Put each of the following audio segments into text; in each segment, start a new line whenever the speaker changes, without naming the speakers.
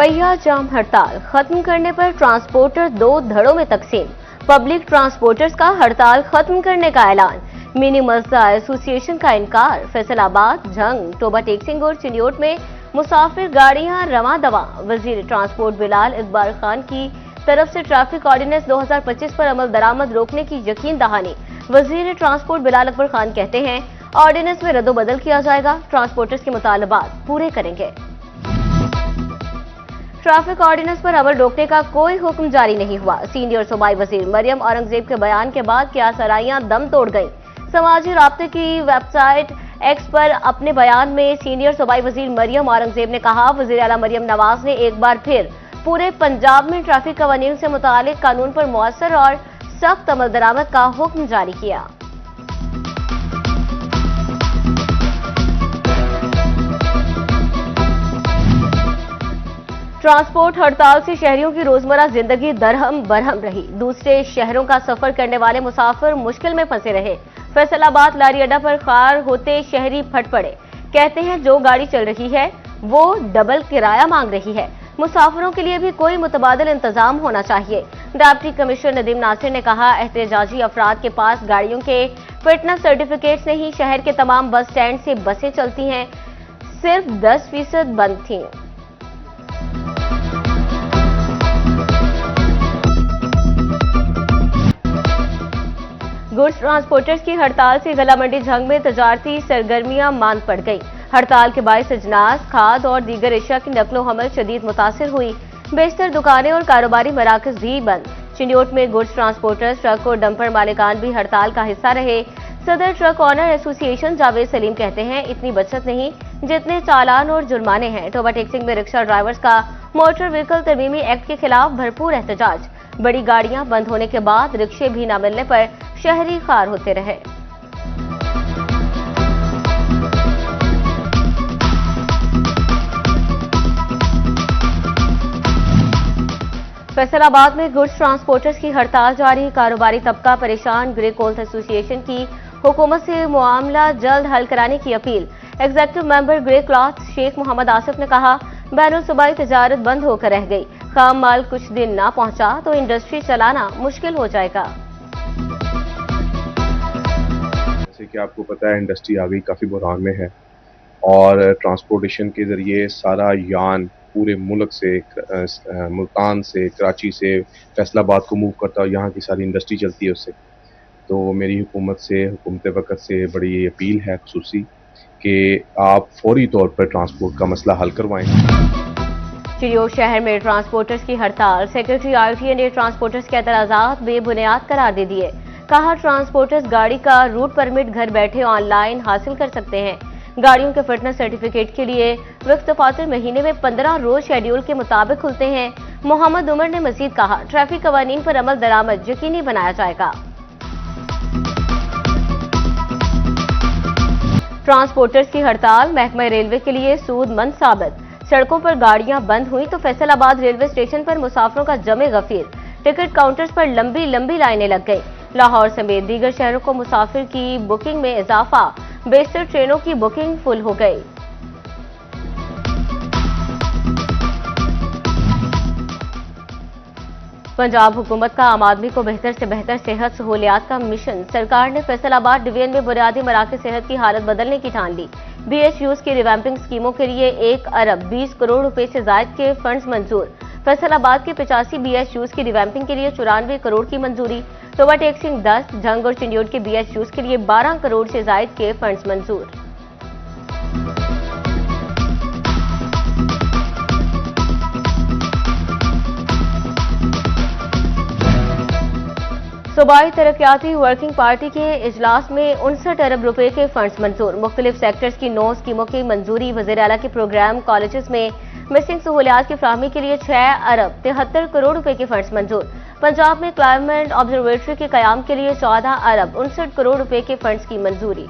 पहिया जाम हड़ताल खत्म करने पर ट्रांसपोर्टर दो धड़ों में तकसीम। पब्लिक ट्रांसपोर्टर्स का हड़ताल खत्म करने का ऐलान। मिनी मजदा एसोसिएशन का इनकार। फैसलाबाद, झंग, टोबा टेकसिंग और चिन्योट में मुसाफिर गाड़ियां रवां दवा। वजीर ट्रांसपोर्ट बिलाल इकबाल खान की तरफ से ट्रैफिक ऑर्डिनेंस 2025 पर अमल दरामद रोकने की यकीन दहानी। वजीर ट्रांसपोर्ट बिलाल इकबाल खान कहते हैं, ऑर्डिनेंस में रद्दोबदल किया जाएगा, ट्रांसपोर्टर्स के मुतालबात पूरे करेंगे। ट्रैफिक ऑर्डिनेंस पर अमल रोकने का कोई हुक्म जारी नहीं हुआ। सीनियर सूबाई वजीर मरियम औरंगजेब के बयान के बाद क्या सराइयां दम तोड़ गईं। समाजी राब्ते की वेबसाइट एक्स पर अपने बयान में सीनियर सूबाई वजीर मरियम औरंगजेब ने कहा, वजीर आला मरियम नवाज ने एक बार फिर पूरे पंजाब में ट्रैफिक कवानीन से मुतालिक कानून पर मौसर और सख्त अमल दरामद का हुक्म जारी किया। ट्रांसपोर्ट हड़ताल से शहरियों की रोजमर्रा जिंदगी दरहम बरहम रही। दूसरे शहरों का सफर करने वाले मुसाफिर मुश्किल में फंसे रहे। फैसलाबाद लारी अड्डा पर खार होते शहरी फट पड़े। कहते हैं, जो गाड़ी चल रही है वो डबल किराया मांग रही है। मुसाफिरों के लिए भी कोई मुतबादिल इंतजाम होना चाहिए। डिप्टी कमिश्नर नदीम नासिर ने कहा, एहतजाजी अफराद के पास गाड़ियों के फिटनेस सर्टिफिकेट्स नहीं। शहर के तमाम बस स्टैंड से बसें चलती हैं, सिर्फ 10% बंद थी। गुड्स ट्रांसपोर्टर्स की हड़ताल से गला मंडी झंग में तजारती सरगर्मियां मांद पड़ गई। हड़ताल के बायस अजनास, खाद और दीगर अशिया की नकलो हमल शदीद मुतासिर हुई। बेशतर दुकानें और कारोबारी मराकज भी बंद। चिन्योट में गुड्स ट्रांसपोर्टर्स, ट्रक और डंपर मालिकान भी हड़ताल का हिस्सा रहे। सदर truck owner association Javed Salim कहते हैं, इतनी बचत नहीं जितने चालान और जुर्माने हैं। टोबा टेक्सिंग में रिक्शा ड्राइवर्स का मोटर व्हीकल तरमीमी एक्ट के खिलाफ भरपूर एहतजाज। बड़ी गाड़ियां बंद होने के बाद रिक्शे भी न मिलने पर शहरी खार होते रहे। फैसलाबाद में गुड्स ट्रांसपोर्टर्स की हड़ताल जारी। कारोबारी तबका परेशान। ग्रे कोल्थ एसोसिएशन की हुकूमत से मामला जल्द हल कराने की अपील। Executive member grey cloth Sheikh Mohammad Asif ने कहा, बैनुल सूबाई तजारत बंद होकर रह गई। खाम माल कुछ दिन ना पहुंचा तो इंडस्ट्री चलाना मुश्किल हो जाएगा।
जैसे कि आपको पता है, इंडस्ट्री आ गई काफ़ी बुरहान में है और ट्रांसपोर्टेशन के ज़रिए सारा यान पूरे मुल्क से, मुल्तान से, कराची से फैसलाबाद को मूव करता है। यहाँ की सारी इंडस्ट्री चलती है उससे। तो मेरी हुकूमत से, हुकूमत वक़्त से बड़ी अपील है खुसूसी कि आप फौरी तौर पर ट्रांसपोर्ट का मसला हल करवाएं।
चिन्योट शहर में ट्रांसपोर्टर्स की हड़ताल। सेक्रेटरी आरटीए ने ट्रांसपोर्टर्स के एतराज़ात बेबुनियाद करार दे दिए। कहा, ट्रांसपोर्टर्स गाड़ी का रूट परमिट घर बैठे ऑनलाइन हासिल कर सकते हैं। गाड़ियों के फिटनेस सर्टिफिकेट के लिए वक्त फातिल महीने में 15 रोज शेड्यूल के मुताबिक खुलते हैं। मोहम्मद उमर ने मजीद कहा, ट्रैफिक कवानीन पर अमल दरामद यकीनी बनाया जाएगा। ट्रांसपोर्टर्स की हड़ताल महकमा रेलवे के लिए सूदमंद साबित। सड़कों पर गाड़ियां बंद हुई तो फैसलाबाद रेलवे स्टेशन पर मुसाफिरों का जमे गफीर। टिकट काउंटर्स पर लंबी लंबी लाइनें लग गई। लाहौर समेत दीगर शहरों को मुसाफिर की बुकिंग में इजाफा। बेशतर ट्रेनों की बुकिंग फुल हो गई। पंजाब हुकूमत का आम आदमी को बेहतर से बेहतर सेहत सहूलियात का मिशन। सरकार ने फैसलाबाद डिवीजन में बुनियादी मराकज़ सेहत की हालत बदलने की ठान ली। BHUs की रिवैम्पिंग स्कीमों के लिए 1 अरब 20 करोड़ रुपए से जायद के फंड्स मंजूर। फैसलाबाद के 85 BHUs की रिवैम्पिंग के लिए 94 करोड़ की मंजूरी। टोबा टेक्सिंग 10, झंग और चिन्योट के BHUs के लिए 12 करोड़ से जायद के फंड्स मंजूर। सूबाई तरक्याती वर्किंग पार्टी के इजलास में 59 अरब रुपए के फंड्स मंजूर। मुख्तलिफ सेक्टर्स की 9 स्कीमों की मंजूरी। वज़ीर आला के प्रोग्राम कॉलेजेस में मिसिंग सहूलियात की फराहमी के लिए 6 अरब 73 करोड़ रुपए के फंड्स मंजूर। पंजाब में क्लाइमेट ऑब्जर्वेटरी के कयाम के लिए 14 अरब 59 करोड़ रुपए के फंड्स की मंजूरी।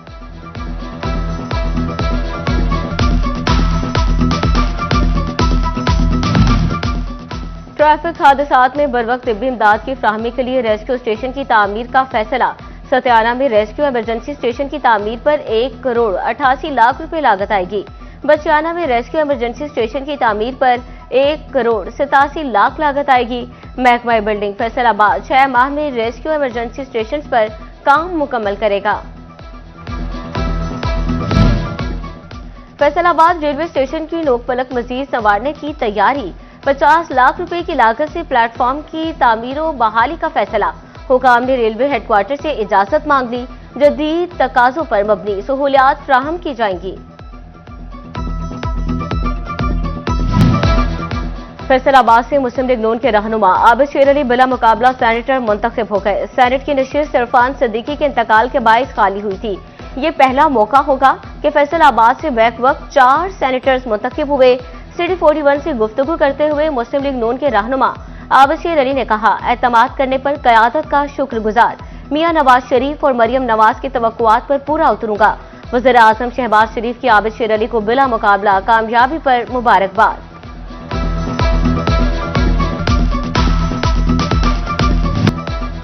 ट्रैफिक हादसात में बरवक्त तिब्बी इमदाद की फराहमी के लिए रेस्क्यू स्टेशन की तामीर का फैसला। सत्याना में रेस्क्यू इमरजेंसी स्टेशन की तामीर पर 1 करोड़ 88 लाख रुपए लागत आएगी। बचियाना में रेस्क्यू इमरजेंसी स्टेशन की तामीर पर 1,87,00,000 लागत आएगी। महकमा बिल्डिंग फैसलाबाद 6 माह में रेस्क्यू इमरजेंसी स्टेशन पर काम मुकम्मल करेगा। फैसलाबाद रेलवे स्टेशन की नोकपलक मजीद संवारने की तैयारी। 50 लाख रुपए की लागत से प्लेटफॉर्म की तामीर और बहाली का फैसला। हुकाम ने रेलवे हेडक्वार्टर से इजाजत मांग ली। जदीद तकाजों पर मबनी सहूलियात फ्राहम की जाएंगी। फैसलाबाद से मुस्लिम लीग नून के रहनुमा आबिद शेर अली बिला मुकाबला सेनेटर मुंतखब हो गए। सेनेट की नशिस्त इरफान सिद्दीकी के इंतकाल के बायस खाली हुई थी। ये पहला मौका होगा कि फैसलाबाद से बैक वक्त 4 सेनेटर्स मुंतखब हुए। सिटी 41 से गुफ्तगू करते हुए मुस्लिम लीग नून के रहनुमा आबिद शेर अली ने कहा, एतमाद करने पर क़यादत का शुक्रगुजार। मियां नवाज शरीफ और मरियम नवाज की तवक्कुआत पर पूरा उतरूंगा। वज़ीर आज़म शहबाज शरीफ की आबिद शेर अली को बिला मुकाबला कामयाबी पर मुबारकबाद।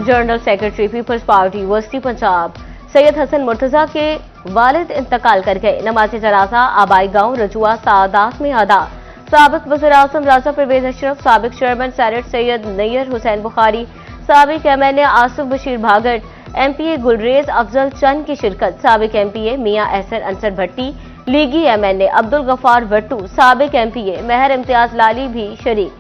General secretary peoples party university Punjab Syed Hassan Murtaza के वालिद इंतकाल कर गए। नमाज जनाजा आबाई गांव रजुआ सादात में अदा। साबिक वज़ीर आज़म राजा परवेज अशरफ, साबिक चेयरमैन सेनेट सैयद नैयर हुसैन बुखारी, साबिक MNA आसिफ बशीर भागट, MPA गुलरेज अफजल चंद की शिरकत। साबिक MPA मियां एहसन अंसर भट्टी, लीगी MNA अब्दुल गफ्फार भट्टू, साबिक MPA महर इम्तियाज लाली भी शरीक।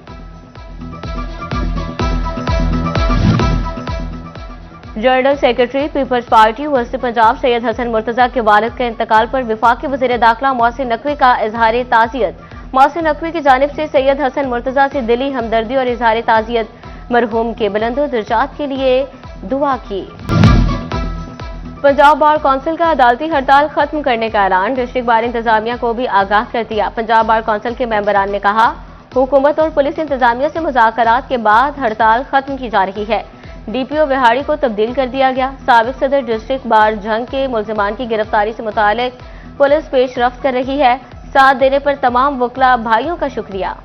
General secretary peoples party university Punjab Syed Hassan Murtaza के वालिद के इंतकाल पर वफाकी वज़ीर दाखिला मोहसिन नकवी का इजहार ताज़ियत। मोहसिन नकवी की जानिब से सैयद हसन मुर्तजा से दिली हमदर्दी और इजहार ताज़ियत। मरहूम के बुलंद दर्जात के लिए दुआ की। पंजाब बार कौंसिल का अदालती हड़ताल खत्म करने का ऐलान। डिस्ट्रिक्ट बार इंतजामिया को भी आगाह कर दिया। पंजाब बार कौंसिल के मेंबरान ने कहा, हुकूमत और पुलिस इंतजामिया से मुज़ाकरात के बाद हड़ताल खत्म की जा रही है। DPO विहाड़ी को तब्दील कर दिया गया। साबिक सदर डिस्ट्रिक्ट बार जंग के मुलजिमान की गिरफ्तारी से मुतालिक पुलिस पेशरफ्त कर रही है। साथ देने पर तमाम वकला भाइयों का शुक्रिया।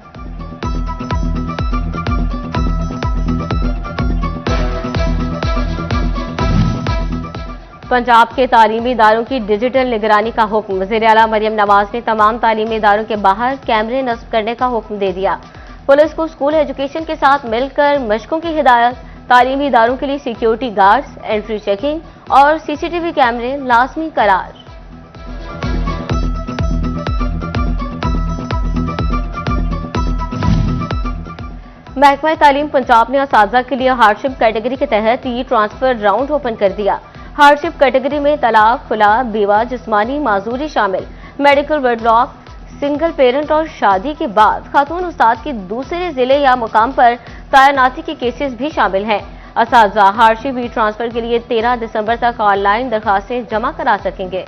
पंजाब के तालीमी इदारों की डिजिटल निगरानी का हुक्म। वज़ीर आला मरियम नवाज ने तमाम तालीमी इदारों के बाहर कैमरे नस्ब करने का हुक्म दे दिया। पुलिस को स्कूल एजुकेशन के साथ मिलकर मशकों की हिदायत। तालीमी इदारों के लिए सिक्योरिटी गार्ड्स, एंट्री चेकिंग और CCTV कैमरे लाजमी करार। महकमा तालीम पंजाब ने असातिज़ा के लिए हार्डशिप कैटेगरी के तहत ई ट्रांसफर राउंड ओपन कर दिया। हार्डशिप कैटेगरी में तलाक, खुला, बेवा, जिस्मानी माजूरी शामिल, मेडिकल वेडलॉक, सिंगल पेरेंट और शादी के बाद खातून उस्ताद की दूसरे जिले या मुकाम पर तैनाती के केसेस भी शामिल हैं। असातिज़ा हार्डशिप ई ट्रांसफर के लिए 13 दिसंबर तक ऑनलाइन दरखास्तें जमा करा सकेंगे।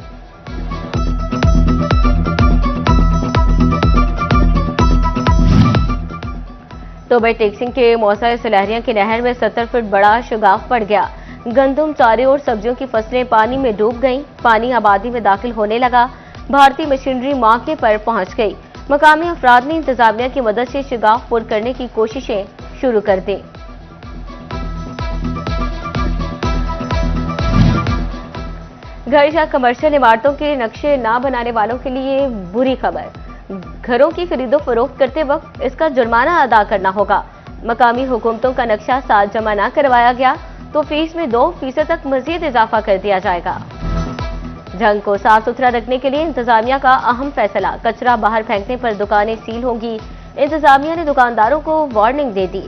तो टेक्सिंग के मौसा सलहरिया की नहर में 70 फुट बड़ा शगाफ पड़ गया। गंदम, चारे और सब्जियों की फसलें पानी में डूब गईं। पानी आबादी में दाखिल होने लगा। भारतीय मशीनरी मौके पर पहुंच गई। मकामी अफराद ने इंतजामिया की मदद से शगाफ पुर करने की कोशिशें शुरू कर दी। घर या कमर्शियल इमारतों के नक्शे ना बनाने वालों के लिए बुरी खबर। घरों की खरीदो फरोख्त करते वक्त इसका जुर्माना अदा करना होगा। मकामी हुकूमतों का नक्शा साथ जमा न करवाया गया तो फीस में 2% तक मजीद इजाफा कर दिया जाएगा। जंग को साफ सुथरा रखने के लिए इंतजामिया का अहम फैसला। कचरा बाहर फेंकने पर दुकानें सील होंगी। इंतजामिया ने दुकानदारों को वार्निंग दे दी।